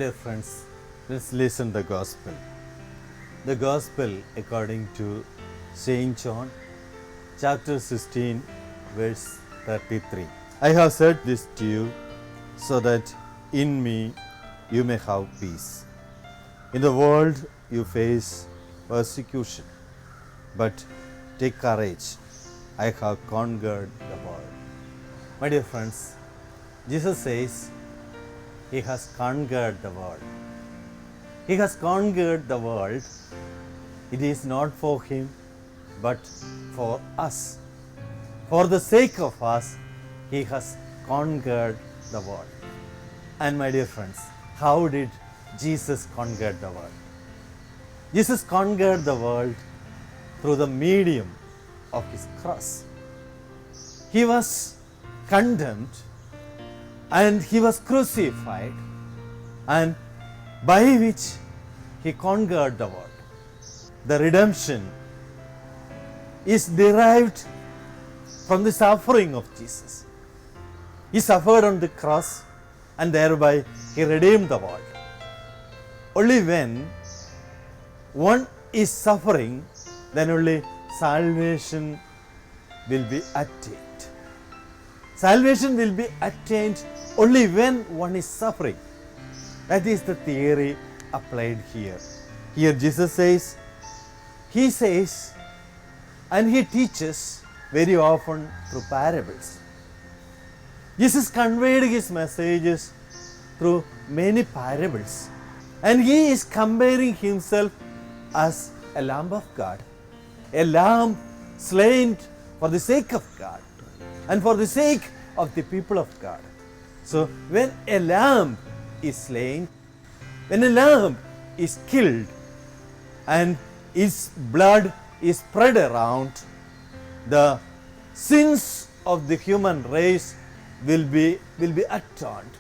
dear friends, let's listen the gospel. The gospel according to Saint John, chapter 16, verse 33. I have said this to you so that in me you may have peace. In the world you face persecution, but take courage. I have conquered the world. My dear friends, Jesus says He has conquered the world. He has conquered the world. It is not for Him, but for us. For the sake of us, He has conquered the world. And my dear friends, how did Jesus conquer the world? Jesus conquered the world through the medium of His cross. He was condemned and He was crucified, and by which He conquered the world. The redemption is derived from the suffering of Jesus. He suffered on the cross and thereby He redeemed the world. Only when one is suffering, then only salvation will be attained. Salvation will be attained only when one is suffering. That is the theory applied here. Here Jesus says, He says, and He teaches very often through parables. Jesus conveyed His messages through many parables. And He is comparing Himself as a Lamb of God, a lamb slain for the sake of God and for the sake of the people of God. So when a lamb is slain, when a lamb is killed and its blood is spread around, the sins of the human race will be atoned.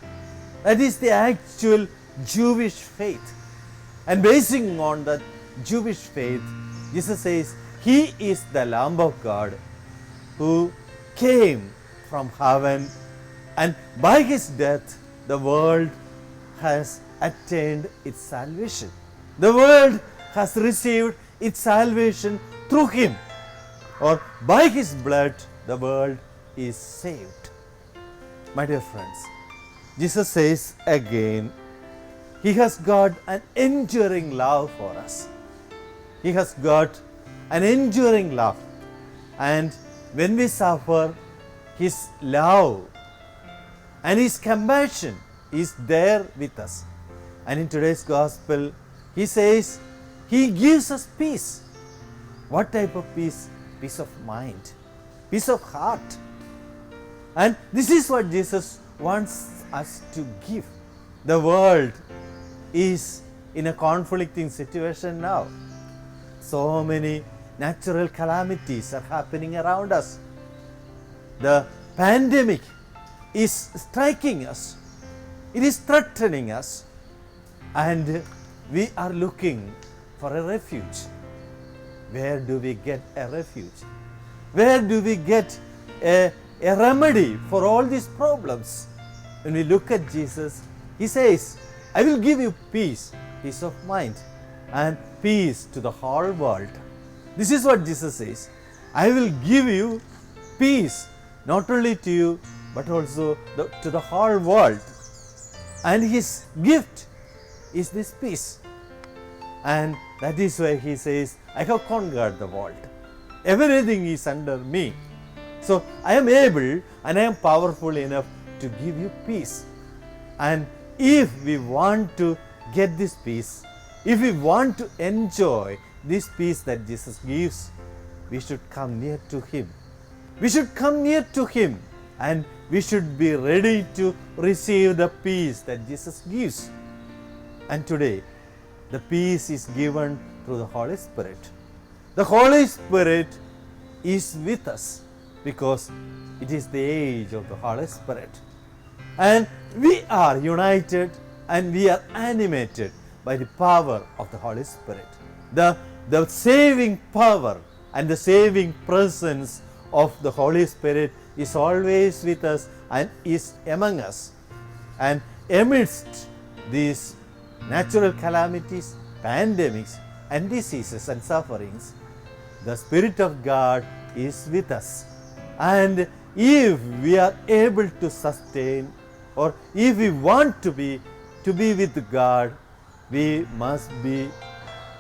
That is the actual Jewish faith. And basing on that Jewish faith, Jesus says He is the Lamb of God who came from heaven, and by His death the world has attained its salvation. The world has received its salvation through Him, or by His blood the world is saved. My dear friends, Jesus says again, He has got an enduring love for us. He has got an enduring love, and when we suffer, His love and His compassion is there with us. And in today's gospel, He says He gives us peace. What type of peace? Peace of mind, peace of heart. And this is what Jesus wants us to give. The world is in a conflicting situation now. So many natural calamities are happening around us. The pandemic is striking us. It is threatening us. And we are looking for a refuge. Where do we get a refuge? Where do we get a remedy for all these problems? When we look at Jesus, He says, I will give you peace, peace of mind, and peace to the whole world. This is what Jesus says. I will give you peace, not only to you, but also to the whole world. And His gift is this peace. And that is why He says, I have conquered the world. Everything is under me. So I am able and I am powerful enough to give you peace. And if we want to get this peace, if we want to enjoy this peace that Jesus gives, we should come near to Him. We should come near to Him, and we should be ready to receive the peace that Jesus gives. And today, the peace is given through the Holy Spirit. The Holy Spirit is with us because it is the age of the Holy Spirit. And we are united and we are animated by the power of the Holy Spirit. The saving power and the saving presence of the Holy Spirit is always with us and is among us. And amidst these natural calamities, pandemics, and diseases and sufferings, the Spirit of God is with us. And if we are able to sustain, or if we want to be with God, we must be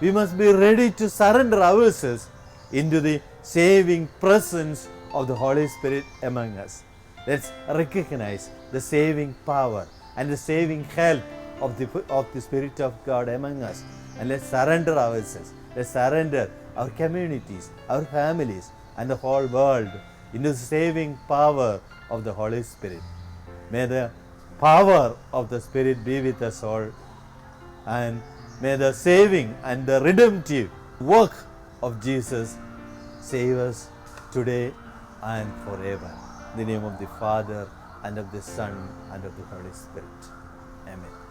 ready to surrender ourselves into the saving presence of the Holy Spirit among us. Let's recognize the saving power and the saving help of the Spirit of God among us, and let's surrender ourselves. Let's surrender our communities, our families, and the whole world into the saving power of the Holy Spirit. May the power of the Spirit be with us all, and may the saving and the redemptive work of Jesus save us today and forever. In the name of the Father, and of the Son, and of the Holy Spirit. Amen.